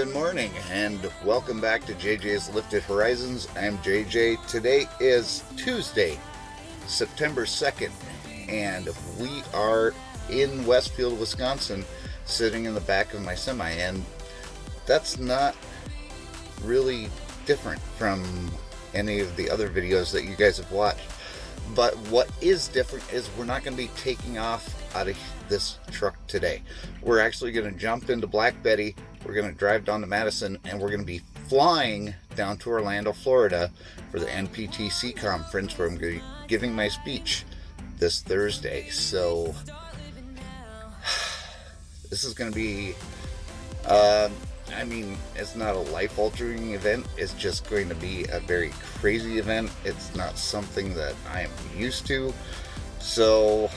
Good morning and welcome back to JJ's Lifted Horizons. I'm JJ. Today is Tuesday, September 2nd, and we are in Westfield, Wisconsin, sitting in the back of my semi, and that's not really different from any of the other videos that you guys have watched. But what is different is we're not going to be taking off out of this truck today. We're actually going to jump into Black Betty. We're going to drive down to Madison, and we're going to be flying down to Orlando, Florida for the NPTC conference, where I'm going to be giving my speech this Thursday. So this is going to be it's not a life-altering event. It's just going to be a very crazy event. It's not something that I am used to. So,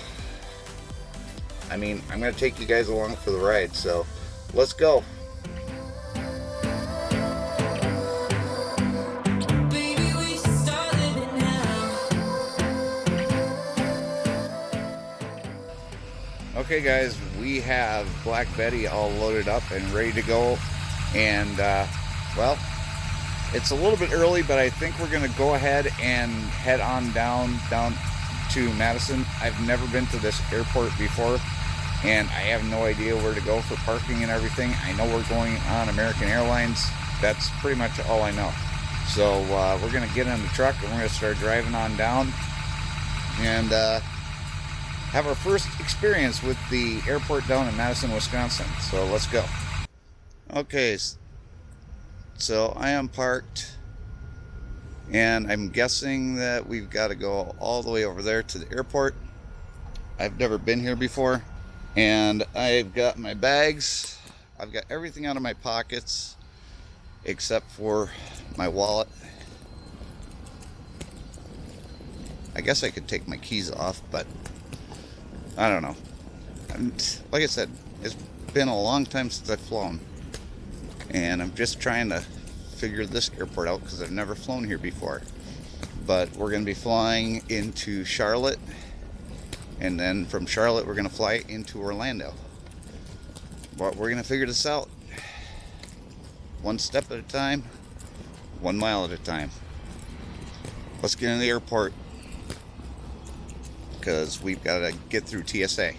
I'm going to take you guys along for the ride. So, let's go. Okay guys, we have Black Betty all loaded up and ready to go, and well, it's a little bit early, but I think we're gonna go ahead and head on down to Madison. I've never been to this airport before, and I have no idea where to go for parking and everything. I know we're going on American Airlines. That's pretty much all I know. So we're gonna get in the truck and we're gonna start driving on down and have our first experience with the airport down in Madison, Wisconsin. So let's go. Okay, so I am parked, and I'm guessing that we've got to go all the way over there to the airport. I've never been here before, and I've got my bags. I've got everything out of my pockets except for my wallet. I guess I could take my keys off, but I don't know. Like I said, it's been a long time since I've flown, and I'm just trying to figure this airport out because I've never flown here before. But we're going to be flying into Charlotte, and then from Charlotte we're going to fly into Orlando. But we're going to figure this out one step at a time, 1 mile at a time. Let's get in the airport, because we've got to get through TSA.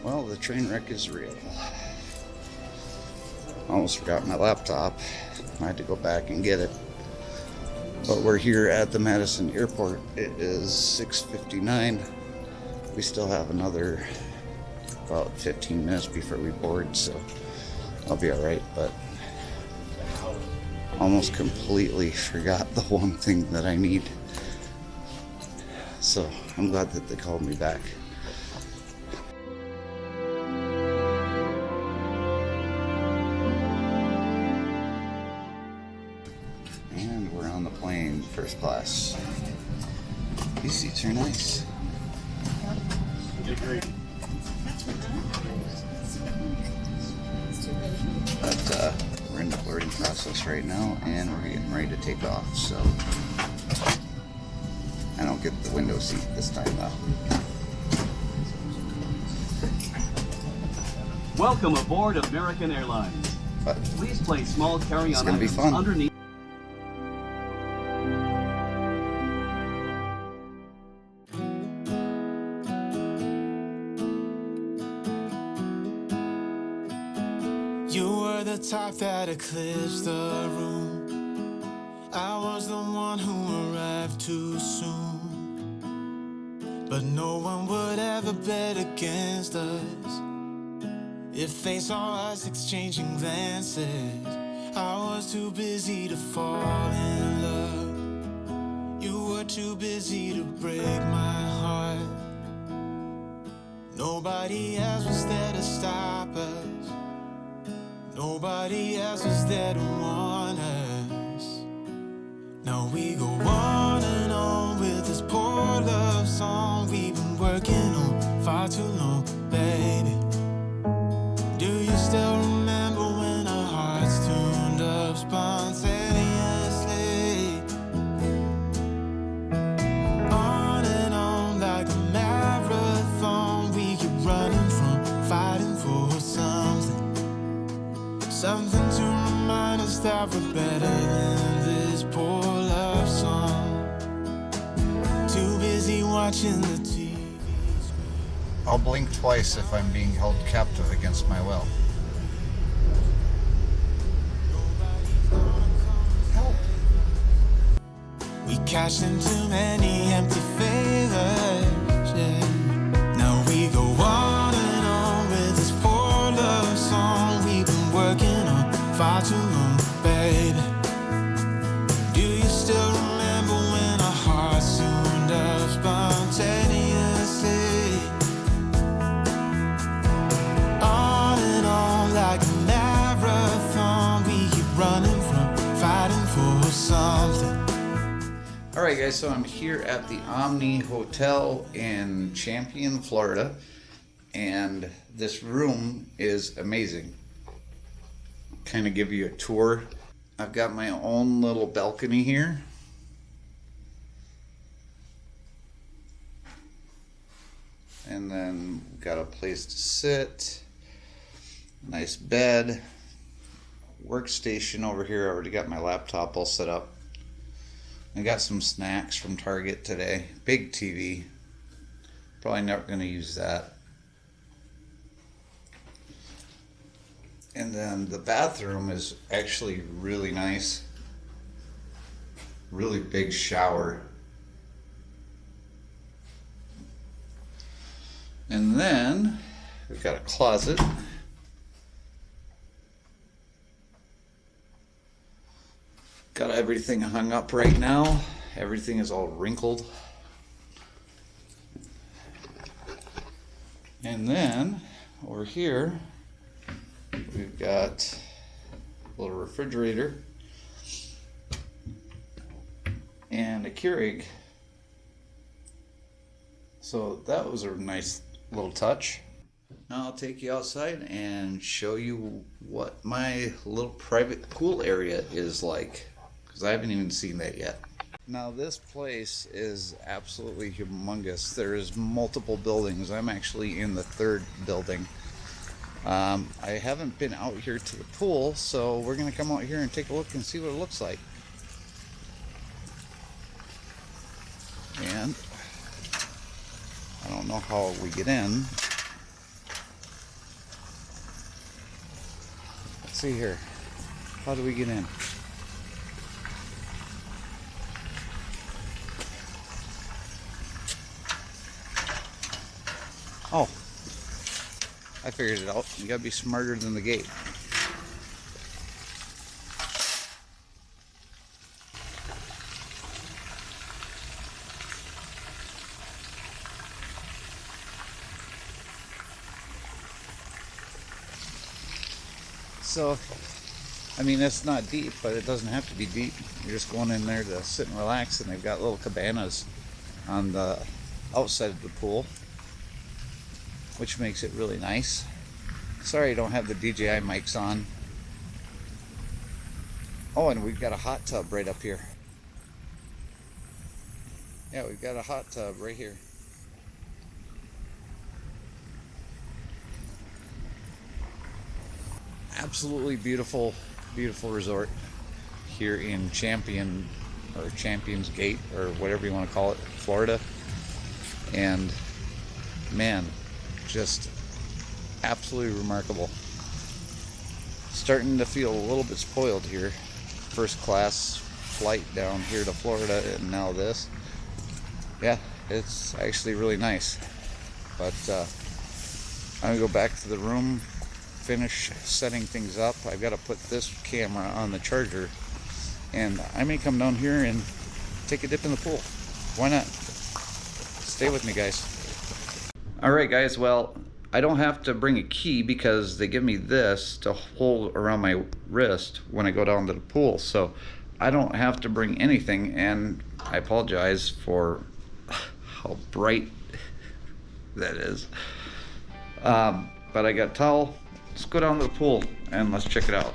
Well, the train wreck is real. Almost forgot my laptop. I had to go back and get it. But we're here at the Madison airport. It is 6:59. We still have another about 15 minutes before we board, so I'll be alright. But almost completely forgot the one thing that I need. So I'm glad that they called me back. And we're on the plane, first class. These seats are nice. But we're in the boarding process right now, and we're getting ready to take off. So I don't get the window seat this time though. Welcome aboard American Airlines. But Please place small carry-on items fun. underneath. You were the top that eclipsed the room. I was the one who arrived too soon, but no one would ever bet against us. If they saw us exchanging glances, I was too busy to fall in love. You were too busy to break my heart. Nobody else was there to stop us. Nobody else was there to warn us. Now we go on and on with this poor love song we've been working on far too long, baby. Do you still remember when our hearts tuned up spontaneously? On and on like a marathon, we keep running from fighting for something. Something to remind us that we're better than this poor love song. Too busy watching the TV. I'll blink twice if I'm being held captive against my will. Help. We cashed in too many empty favors, yeah. Now we go on and on with this poor love song we've been working on far too long, baby. Do you still remember when our hearts tuned up spontaneously? On and on like a marathon, we keep running from fighting for something. Alright guys, so I'm here at the Omni Hotel in Champion, Florida, and this room is amazing. Kind of give you a tour. I've got my own little balcony here. And then got a place to sit, nice bed, workstation over here. I already got my laptop all set up. I got some snacks from Target today. Big TV. Probably never going to use that. And then the bathroom is actually really nice. Really big shower. And then we've got a closet. Got everything hung up right now. Everything is all wrinkled. And then over here we've got a little refrigerator and a Keurig. So that was a nice little touch. Now I'll take you outside and show you what my little private pool area is like, because I haven't even seen that yet. Now this place is absolutely humongous. There's multiple buildings. I'm actually in the third building. I haven't been out here to the pool, so we're going to come out here and take a look and see what it looks like. And I don't know how we get in. Let's see here. How do we get in? Oh, I figured it out. You gotta be smarter than the gate. So, I mean, it's not deep, but it doesn't have to be deep. You're just going in there to sit and relax, and they've got little cabanas on the outside of the pool, which makes it really nice. Sorry I don't have the DJI mics on. Oh, and we've got a hot tub right up here. Yeah, we've got a hot tub right here. Absolutely beautiful, beautiful resort here in Champion, or Champions Gate, or whatever you want to call it, Florida. And man, just absolutely remarkable. Starting to feel a little bit spoiled here. First class flight down here to Florida and now this. Yeah, it's actually really nice. But I'm gonna go back to the room, finish setting things up. I've got to put this camera on the charger, and I may come down here and take a dip in the pool. Why not? Stay with me, guys. All right, guys, well, I don't have to bring a key because they give me this to hold around my wrist when I go down to the pool, so I don't have to bring anything. And I apologize for how bright that is, but I got a towel. Let's go down to the pool and let's check it out.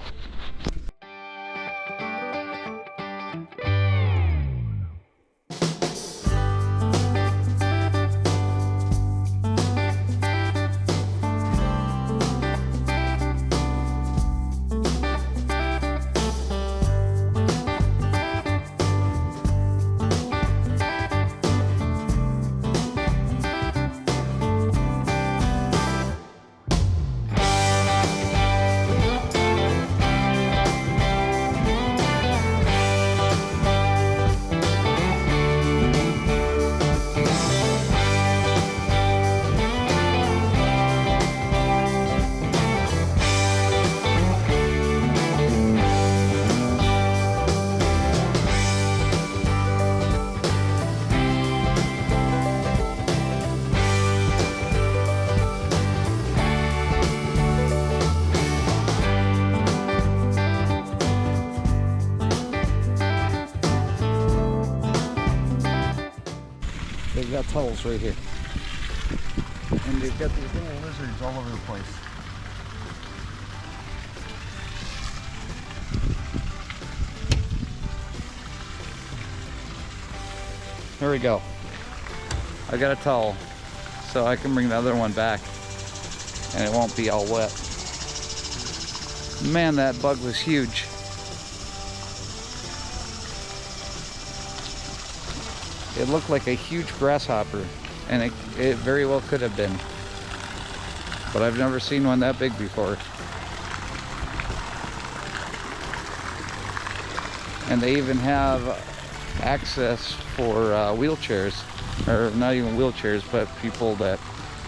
They've got towels right here. And they've got these little lizards all over the place. There we go. I got a towel, so I can bring the other one back and it won't be all wet. Man, that bug was huge. It looked like a huge grasshopper, and it very well could have been. But I've never seen one that big before. And they even have access for wheelchairs, or not even wheelchairs, but people that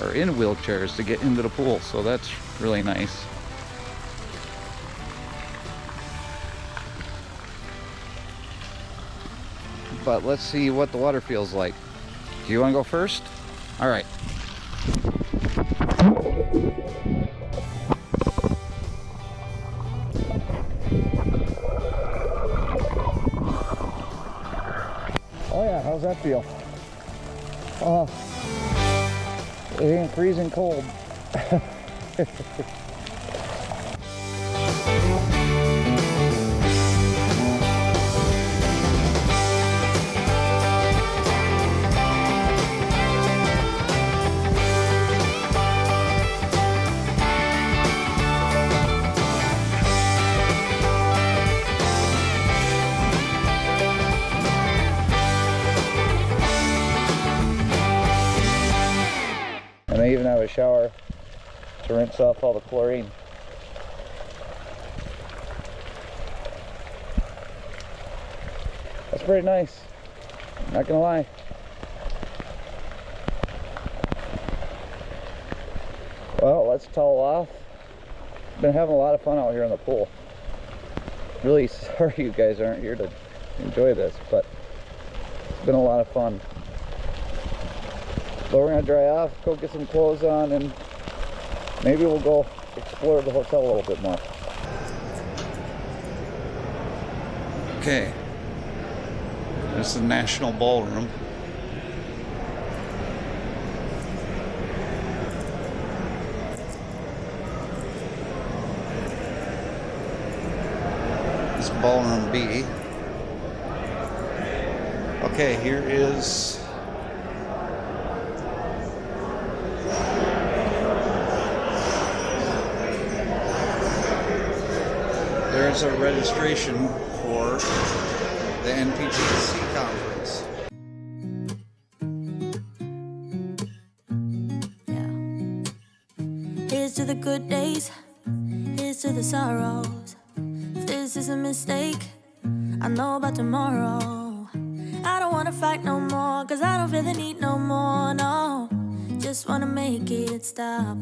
are in wheelchairs to get into the pool, so that's really nice. But let's see what the water feels like. Do you want to go first? All right. Oh yeah, how's that feel? Oh, it ain't freezing cold. And they even have a shower to rinse off all the chlorine. That's pretty nice, not gonna lie. Well, let's towel off. Been having a lot of fun out here in the pool. Really sorry you guys aren't here to enjoy this, but it's been a lot of fun. So we're gonna dry off, go get some clothes on, and maybe we'll go explore the hotel a little bit more. Okay, this is the National Ballroom. This is Ballroom B. Okay, here is there's a registration for the NPTC conference. Yeah. Here's to the good days, here's to the sorrows. If this is a mistake, I know about tomorrow. I don't wanna fight no more, cause I don't feel the need no more, no. Just wanna make it stop.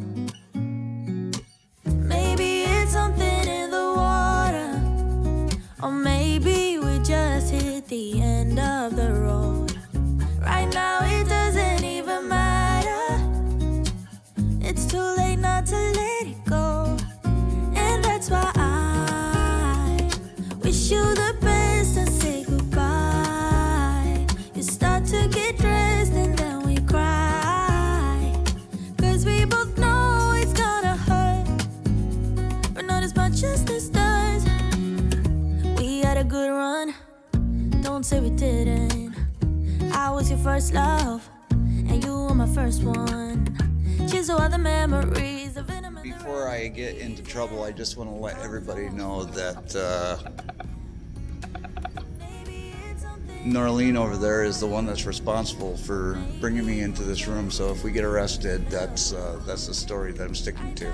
Maybe it's something in the water, or maybe we just hit the end of the road. Right now it doesn't even matter. It's too late not to let it go. And that's why I wish you the best and say goodbye. You start to get dressed and then we cry, cause we both know it's gonna hurt, but not as much as this does. We had a good run, don't say we didn't. I was your first love, and you were my first one. Cheers to all the memories of intimate. Before I get into trouble, I just want to let everybody know that Norlene over there is the one that's responsible for bringing me into this room. So if we get arrested, that's the story that I'm sticking to.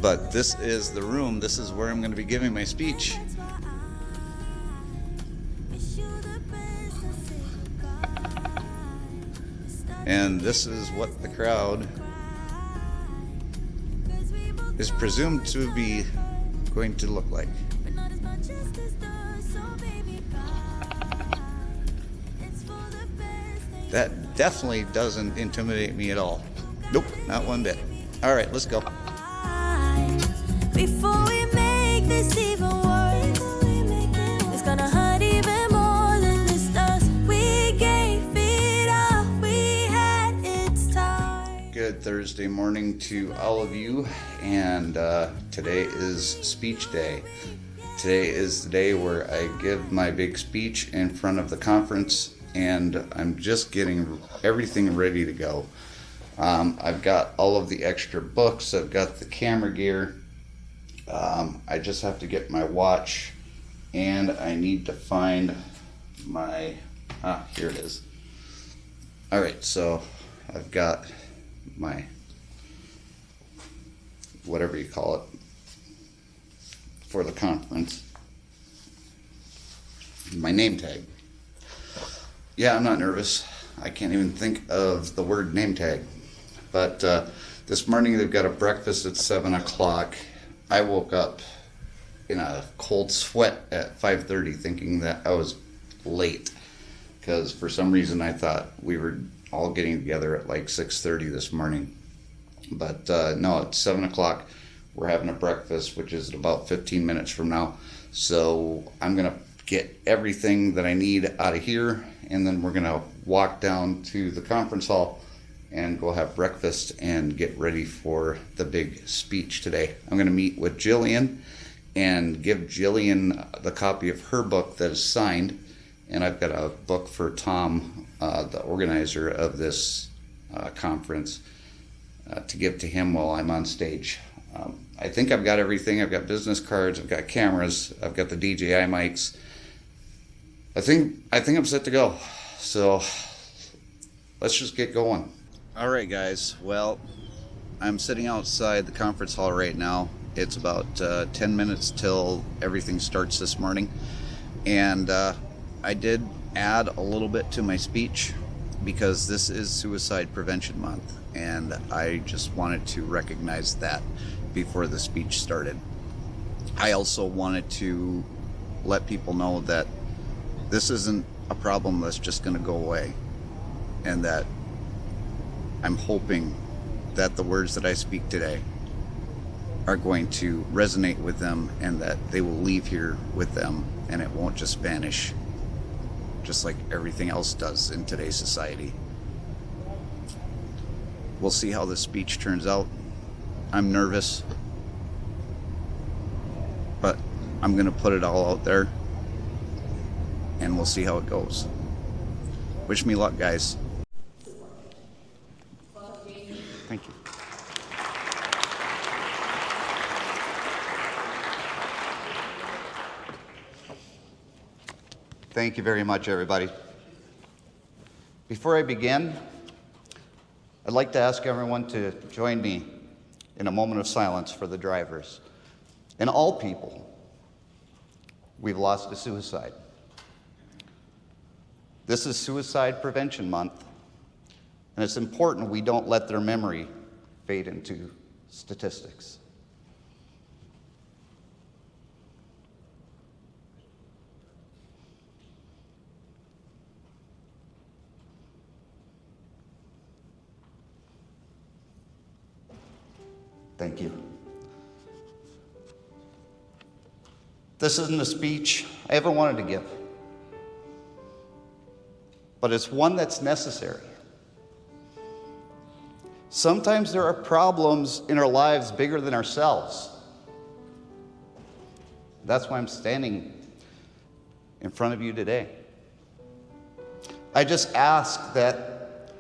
But this is the room. This is where I'm going to be giving my speech. And this is what the crowd is presumed to be going to look like. That definitely doesn't intimidate me at all. Nope, not one bit. All right, let's go. Before we make this even worse, it's gonna hurt even more than this does. We gave it all we had, it's time. Good Thursday morning to all of you, and today is speech day. Today is the day where I give my big speech in front of the conference, and I'm just getting everything ready to go. I've got all of the extra books, I've got the camera gear. I just have to get my watch, and I need to find my, here it is. All right, so I've got my, whatever you call it, for the conference, my name tag. Yeah, I'm not nervous. I can't even think of the word name tag. But this morning they've got a breakfast at 7 o'clock. I woke up in a cold sweat at 5:30 thinking that I was late, because for some reason I thought we were all getting together at like 6:30 this morning. But no, it's 7 o'clock. We're having a breakfast, which is about 15 minutes from now. So I'm going to get everything that I need out of here, and then we're going to walk down to the conference hall and go have breakfast and get ready for the big speech today. I'm going to meet with Jillian and give Jillian the copy of her book that is signed, and I've got a book for Tom, the organizer of this conference, to give to him while I'm on stage. I think I've got everything. I've got business cards, I've got cameras, I've got the DJI mics. I think I'm set to go. So let's just get going. All right, guys. Well, I'm sitting outside the conference hall right now. It's about 10 minutes till everything starts this morning. And I did add a little bit to my speech because this is Suicide Prevention Month. And I just wanted to recognize that before the speech started. I also wanted to let people know that this isn't a problem that's just going to go away, and that I'm hoping that the words that I speak today are going to resonate with them, and that they will leave here with them, and it won't just vanish just like everything else does in today's society. We'll see how this speech turns out. I'm nervous, but I'm going to put it all out there, and we'll see how it goes. Wish me luck, guys. Thank you. Thank you very much, everybody. Before I begin, I'd like to ask everyone to join me in a moment of silence for the drivers. and all people we've lost to suicide. This is Suicide Prevention Month, and it's important we don't let their memory fade into statistics. Thank you. This isn't a speech I ever wanted to give, but it's one that's necessary. Sometimes there are problems in our lives bigger than ourselves. That's why I'm standing in front of you today. I just ask that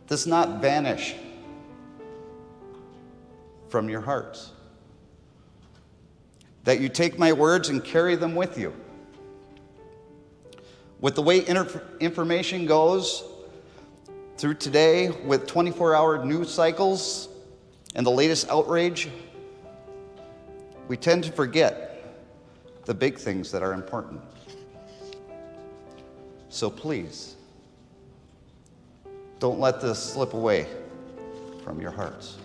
this not vanish from your hearts. That you take my words and carry them with you. With the way information goes through today, with 24-hour news cycles and the latest outrage, we tend to forget the big things that are important. So please, don't let this slip away from your hearts.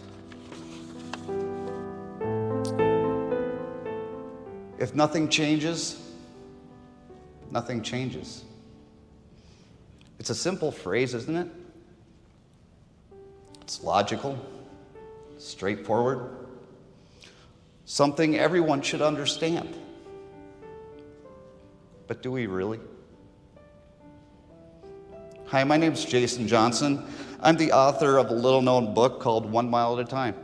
If nothing changes, nothing changes. It's a simple phrase, isn't it? It's logical, straightforward, something everyone should understand. But do we really? Hi, my name's Jason Johnson. I'm the author of a little-known book called 1 Mile at a Time.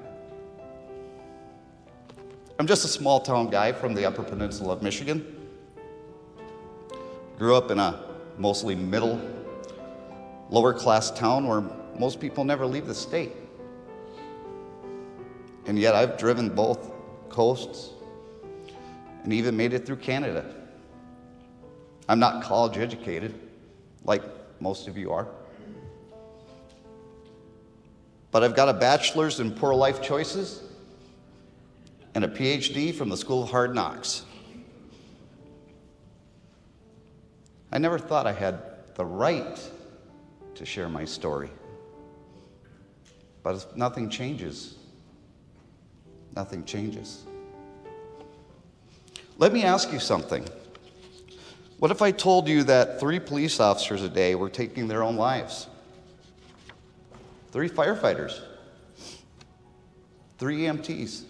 I'm just a small-town guy from the Upper Peninsula of Michigan. Grew up in a mostly middle, lower-class town where most people never leave the state. And yet I've driven both coasts and even made it through Canada. I'm not college educated, like most of you are. But I've got a bachelor's in poor life choices and a PhD from the School of Hard Knocks. I never thought I had the right to share my story. But if nothing changes, nothing changes. Let me ask you something. What if I told you that 3 police officers a day were taking their own lives? 3 firefighters, 3 EMTs.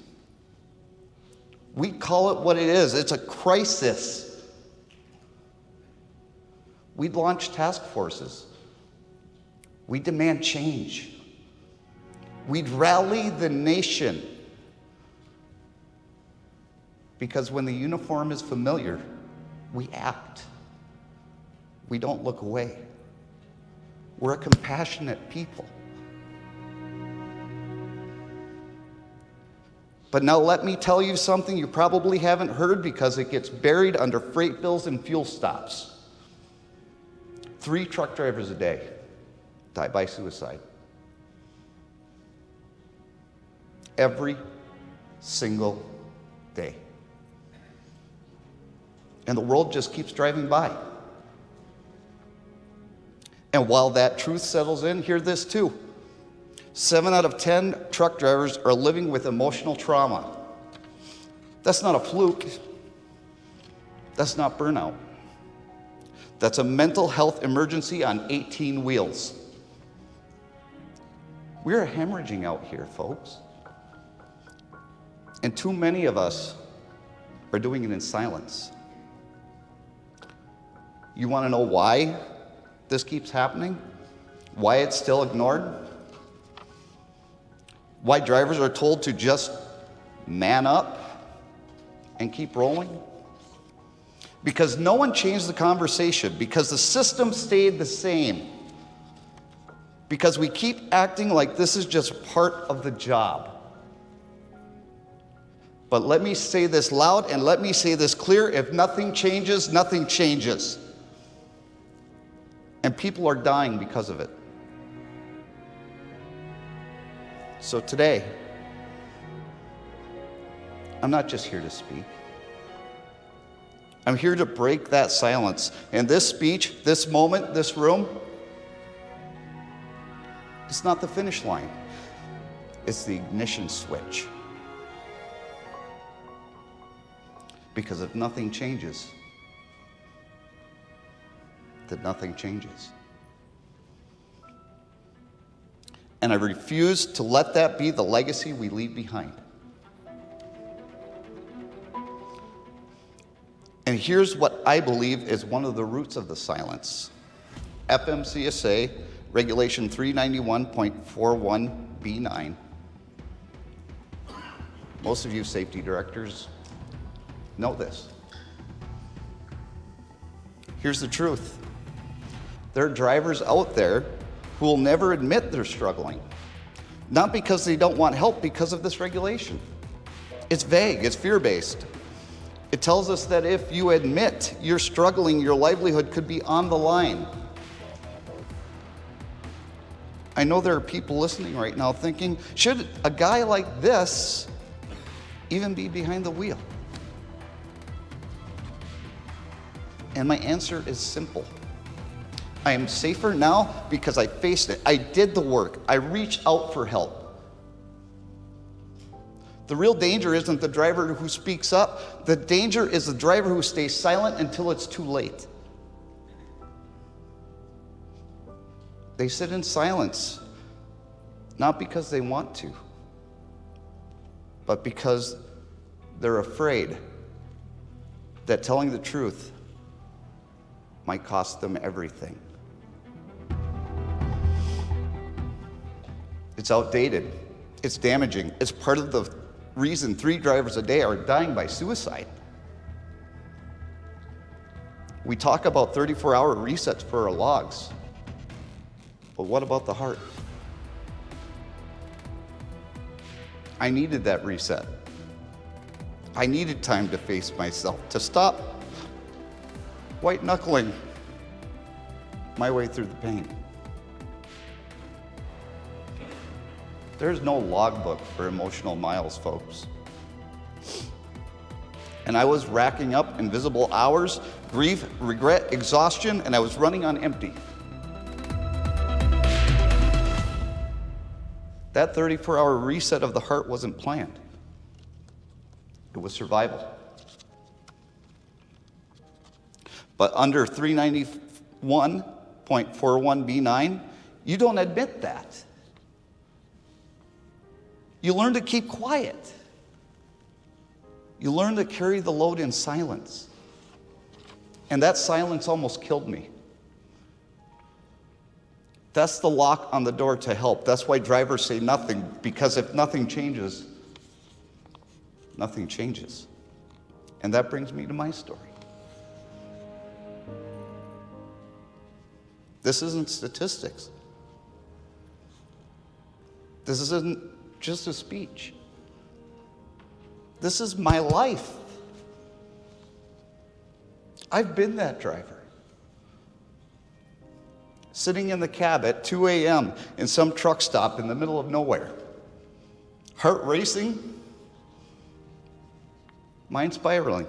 We call it what it is. It's a crisis. We'd launch task forces. We demand change. We'd rally the nation. Because when the uniform is familiar, we act. We don't look away. We're a compassionate people. But now let me tell you something you probably haven't heard because it gets buried under freight bills and fuel stops. 3 truck drivers a day die by suicide. Every single day. And the world just keeps driving by. And while that truth settles in, hear this too. 7 out of 10 truck drivers are living with emotional trauma. That's not a fluke. That's not burnout. That's a mental health emergency on 18 wheels. We're hemorrhaging out here, folks. And too many of us are doing it in silence. You want to know why this keeps happening? Why it's still ignored? Why drivers are told to just man up and keep rolling? Because no one changed the conversation, because the system stayed the same, because we keep acting like this is just part of the job. But let me say this loud and let me say this clear. If nothing changes, nothing changes. And people are dying because of it. So today, I'm not just here to speak. I'm here to break that silence. And this speech, this moment, this room, it's not the finish line. It's the ignition switch. Because if nothing changes, then nothing changes. And I refuse to let that be the legacy we leave behind. And here's what I believe is one of the roots of the silence. FMCSA Regulation 391.41B9. Most of you safety directors know this. Here's the truth. There are drivers out there who will never admit they're struggling. Not because they don't want help, because of this regulation. It's vague, it's fear-based. It tells us that if you admit you're struggling, your livelihood could be on the line. I know there are people listening right now thinking, should a guy like this even be behind the wheel? And my answer is simple. I am safer now because I faced it. I did the work. I reached out for help. The real danger isn't the driver who speaks up. The danger is the driver who stays silent until it's too late. They sit in silence, not because they want to, but because they're afraid that telling the truth might cost them everything. It's outdated. It's damaging. It's part of the reason 3 drivers a day are dying by suicide. We talk about 34-hour resets for our logs, but what about the heart? I needed that reset. I needed time to face myself, to stop white-knuckling my way through the pain. There's no logbook for emotional miles, folks. And I was racking up invisible hours, grief, regret, exhaustion, and I was running on empty. That 34-hour reset of the heart wasn't planned. It was survival. But under 391.41B9, you don't admit that. You learn to keep quiet. You learn to carry the load in silence. And that silence almost killed me. That's the lock on the door to help. That's why drivers say nothing, because if nothing changes, nothing changes. And that brings me to my story. This isn't statistics. This isn't just a speech. This is my life. I've been that driver. Sitting in the cab at 2 a.m. in some truck stop in the middle of nowhere. Heart racing, mind spiraling.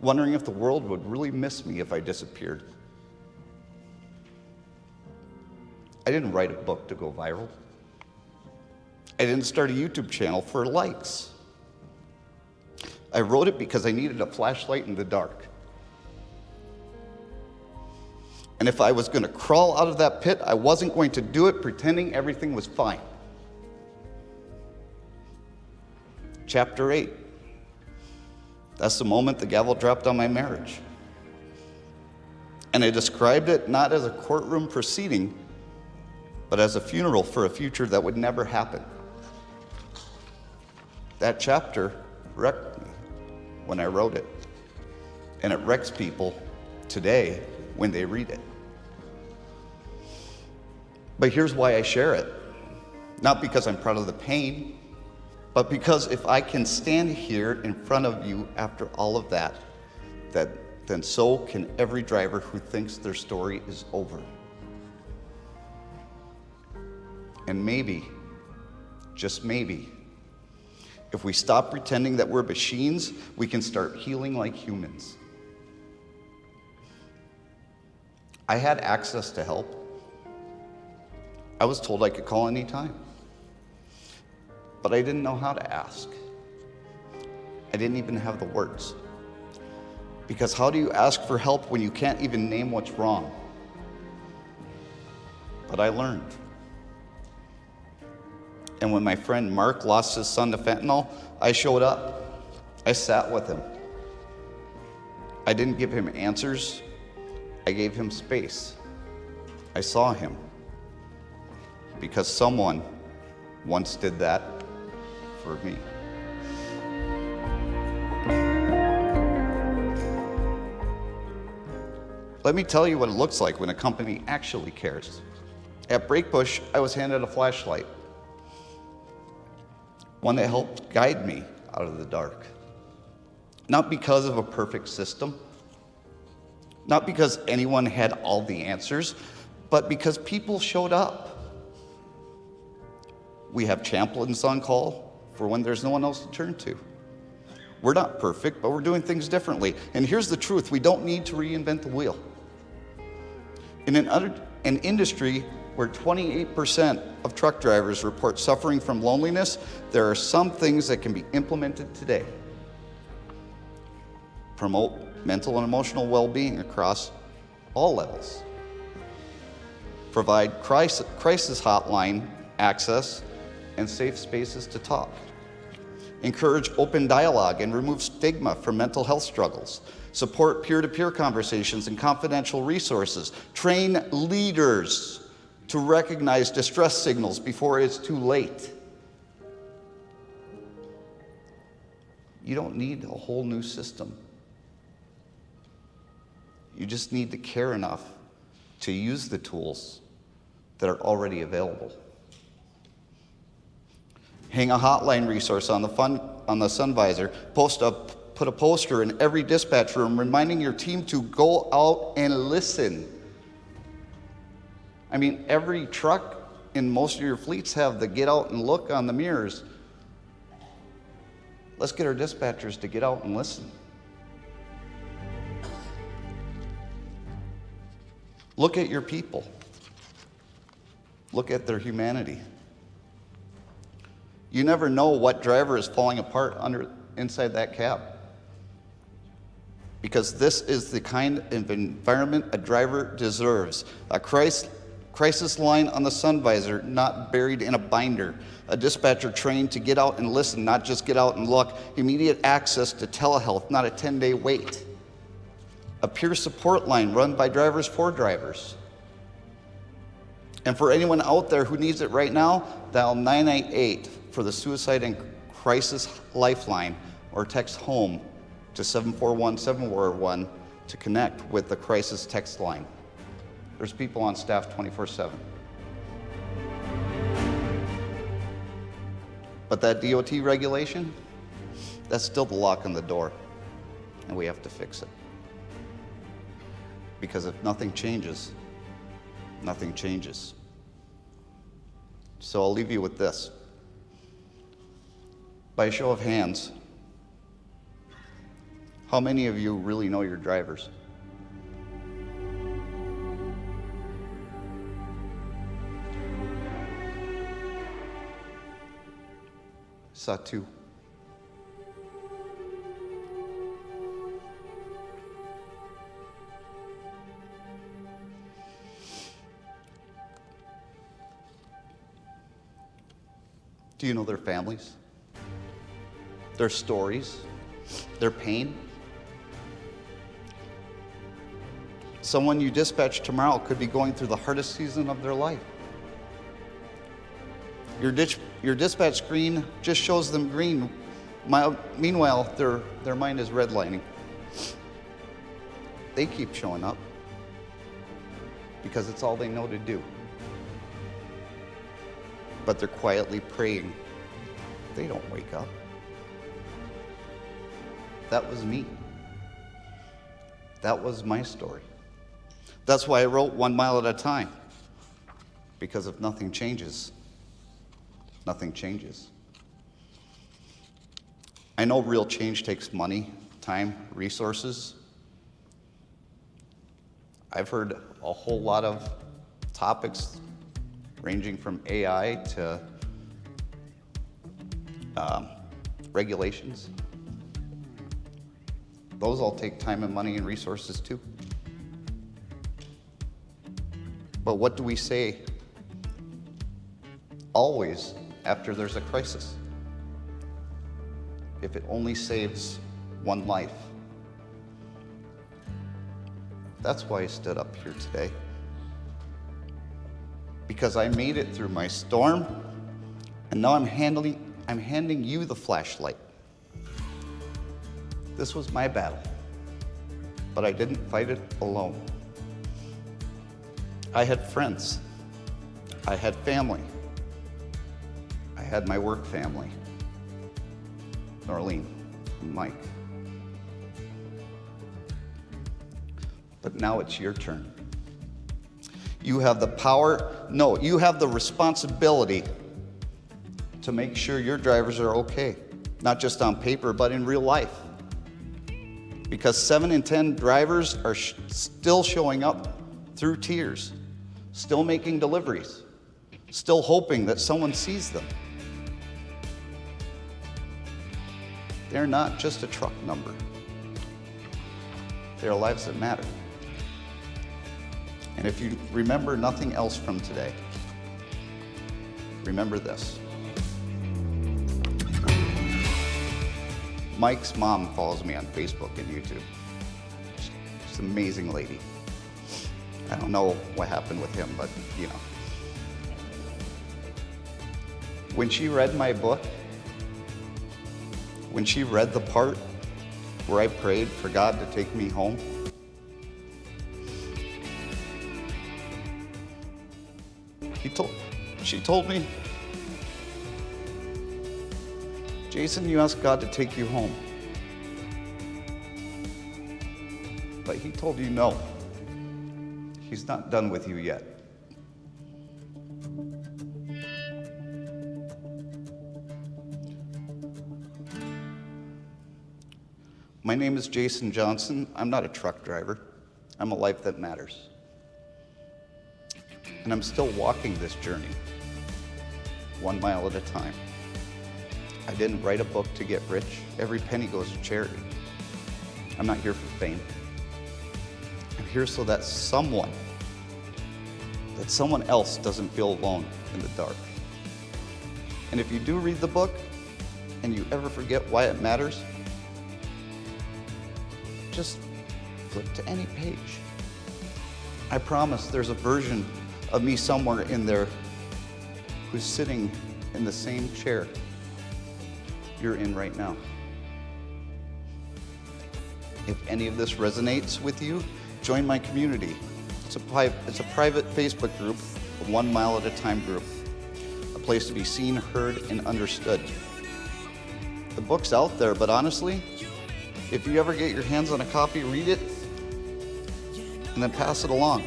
Wondering if the world would really miss me if I disappeared. I didn't write a book to go viral. I didn't start a YouTube channel for likes. I wrote it because I needed a flashlight in the dark. And if I was going to crawl out of that pit, I wasn't going to do it pretending everything was fine. Chapter 8. That's the moment the gavel dropped on my marriage. And I described it not as a courtroom proceeding, but as a funeral for a future that would never happen. That chapter wrecked me when I wrote it. And it wrecks people today when they read it. But here's why I share it. Not because I'm proud of the pain, but because if I can stand here in front of you after all of that, then so can every driver who thinks their story is over. And maybe, just maybe, If we stop pretending that we're machines, we can start healing like humans. I had access to help. I was told I could call anytime. But I didn't know how to ask. I didn't even have the words. Because how do you ask for help when you can't even name what's wrong? But I learned. And when my friend Mark lost his son to fentanyl, I showed up. I sat with him. I didn't give him answers. I gave him space. I saw him. Because someone once did that for me. Let me tell you what it looks like when a company actually cares. At Breakbush, I was handed a flashlight. One that helped guide me out of the dark. Not because of a perfect system, not because anyone had all the answers, but because people showed up. We have chaplains on call for when there's no one else to turn to. We're not perfect, but we're doing things differently. And here's the truth, we don't need to reinvent the wheel. In an industry where 28% of truck drivers report suffering from loneliness, there are some things that can be implemented today. Promote mental and emotional well-being across all levels. Provide crisis hotline access and safe spaces to talk. Encourage open dialogue and remove stigma from mental health struggles. Support peer-to-peer conversations and confidential resources. Train leaders to recognize distress signals before it's too late. You don't need a whole new system. You just need to care enough to use the tools that are already available. Hang a hotline resource on the sun visor. Put a poster in every dispatch room reminding your team to go out and listen. I mean, every truck in most of your fleets have the get out and look on the mirrors. Let's get our dispatchers to get out and listen. Look at your people. Look at their humanity. You never know what driver is falling apart inside that cab. Because this is the kind of environment a driver deserves. A crisis line on the sun visor, not buried in a binder. A dispatcher trained to get out and listen, not just get out and look. Immediate access to telehealth, not a 10-day wait. A peer support line run by drivers for drivers. And for anyone out there who needs it right now, dial 988 for the Suicide and Crisis Lifeline or text HOME to 741-741 to connect with the crisis text line. There's people on staff 24/7. But that DOT regulation, that's still the lock on the door, and we have to fix it. Because if nothing changes, nothing changes. So I'll leave you with this. By a show of hands, how many of you really know your drivers? Saw two. Do you know their families? Their stories? Their pain? Someone you dispatch tomorrow could be going through the hardest season of their life. Your dispatch screen just shows them green. Meanwhile, their mind is redlining. They keep showing up because it's all they know to do. But they're quietly praying. They don't wake up. That was me. That was my story. That's why I wrote 1 mile at a time. Because if nothing changes, nothing changes. I know real change takes money, time, resources. I've heard a whole lot of topics ranging from AI to regulations. Those all take time and money and resources too. But what do we say always after there's a crisis? If it only saves one life. That's why I stood up here today. Because I made it through my storm, and now I'm handing you the flashlight. This was my battle, but I didn't fight it alone. I had friends. I had family. I had my work family. Norlene and Mike. But now it's your turn. You have the power, no, you have the responsibility to make sure your drivers are okay, not just on paper, but in real life. Because 7 in 10 drivers are still showing up through tears, still making deliveries, still hoping that someone sees them. They're not just a truck number. They're lives that matter. And if you remember nothing else from today, remember this. Mike's mom follows me on Facebook and YouTube. She's an amazing lady. I don't know what happened with him, but you know. When she read my book, when she read the part where I prayed for God to take me home, she told me, Jason, you asked God to take you home, but he told you no. He's not done with you yet. My name is Jason Johnson. I'm not a truck driver. I'm a life that matters. And I'm still walking this journey, 1 mile at a time. I didn't write a book to get rich. Every penny goes to charity. I'm not here for fame. I'm here so that someone else doesn't feel alone in the dark. And if you do read the book and you ever forget why it matters, just flip to any page. I promise there's a version of me somewhere in there who's sitting in the same chair you're in right now. If any of this resonates with you, join my community. It's a private Facebook group, a 1 mile at a time group, a place to be seen, heard, and understood. The book's out there, but honestly, if you ever get your hands on a copy, read it, and then pass it along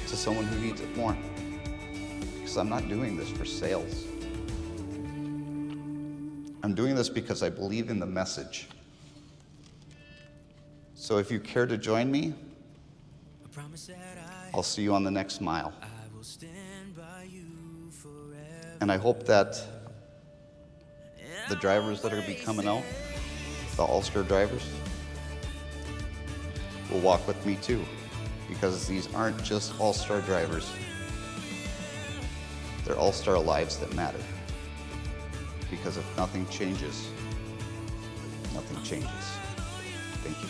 to someone who needs it more. Because I'm not doing this for sales. I'm doing this because I believe in the message. So if you care to join me, I'll see you on the next mile. And I hope that the drivers that are going to be coming out, the All-Star drivers, will walk with me too, because these aren't just All-Star drivers. They're All-Star lives that matter. Because if nothing changes, nothing changes. Thank you.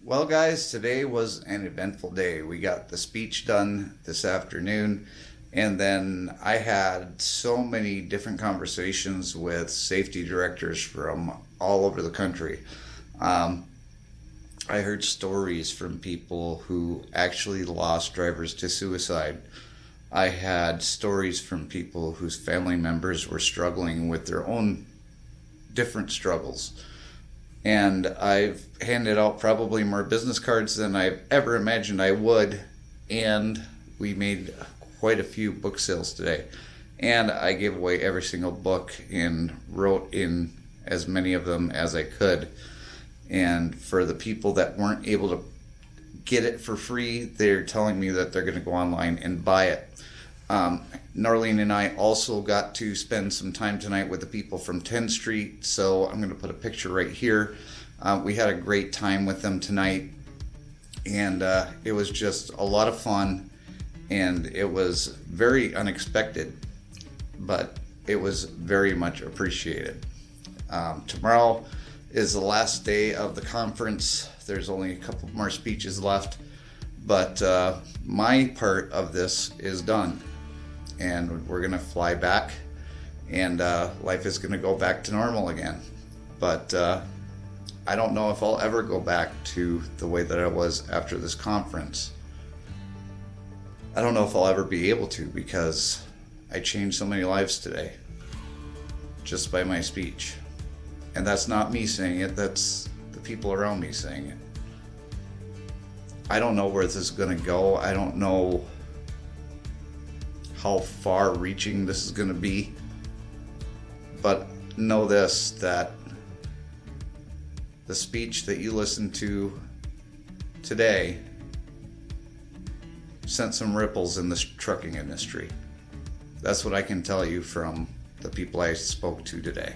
Well, guys, today was an eventful day. We got the speech done this afternoon, and then I had so many different conversations with safety directors from all over the country. I heard stories from people who actually lost drivers to suicide. I had stories from people whose family members were struggling with their own different struggles. And I've handed out probably more business cards than I've ever imagined I would. And we made quite a few book sales today. And I gave away every single book and wrote in as many of them as I could. And for the people that weren't able to get it for free, they're telling me that they're going to go online and buy it. Norlene and I also got to spend some time tonight with the people from 10th Street, so I'm going to put a picture right here. We had a great time with them tonight, and it was just a lot of fun, and it was very unexpected, but it was very much appreciated. Tomorrow is the last day of the conference. There's only a couple more speeches left, but my part of this is done, and we're gonna fly back, and life is gonna go back to normal again. But I don't know if I'll ever go back to the way that I was after this conference. I don't know if I'll ever be able to, because I changed so many lives today just by my speech. And that's not me saying it, that's the people around me saying it. I don't know where this is going to go. I don't know how far reaching this is going to be. But know this, that the speech that you listened to today sent some ripples in the trucking industry. That's what I can tell you from the people I spoke to today.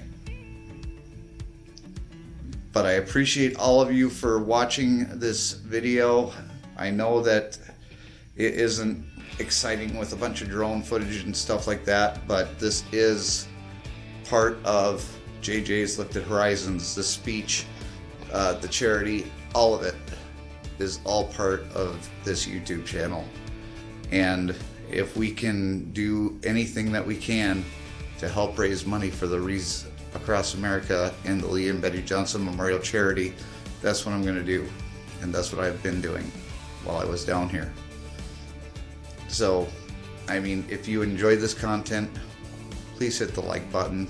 But I appreciate all of you for watching this video. I know that it isn't exciting with a bunch of drone footage and stuff like that, but this is part of JJ's Lifted Horizons, the speech, the charity, all of it is all part of this YouTube channel. And if we can do anything that we can to help raise money for the Rees across America and the Lee and Betty Johnson Memorial Charity, that's what I'm going to do, and that's what I've been doing while I was down here. So, I mean, if you enjoyed this content, please hit the like button,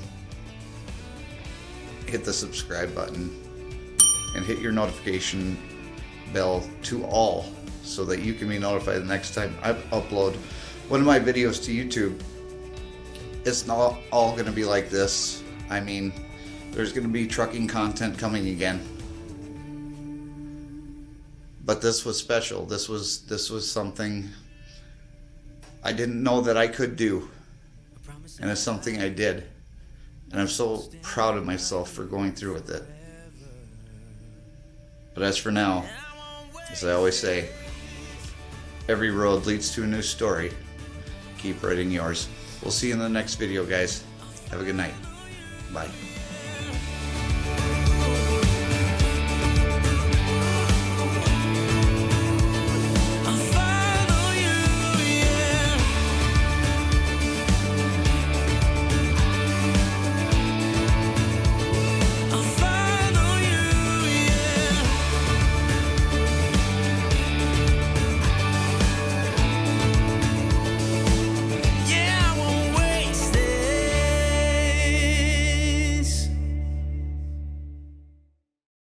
hit the subscribe button, and hit your notification bell to all, so that you can be notified the next time I upload one of my videos to YouTube. It's not all going to be like this. I mean, there's going to be trucking content coming again, but this was special. This was something I didn't know that I could do, and it's something I did, and I'm so proud of myself for going through with it. But as for now, as I always say, every road leads to a new story. Keep writing yours. We'll see you in the next video, guys. Have a good night. Bye.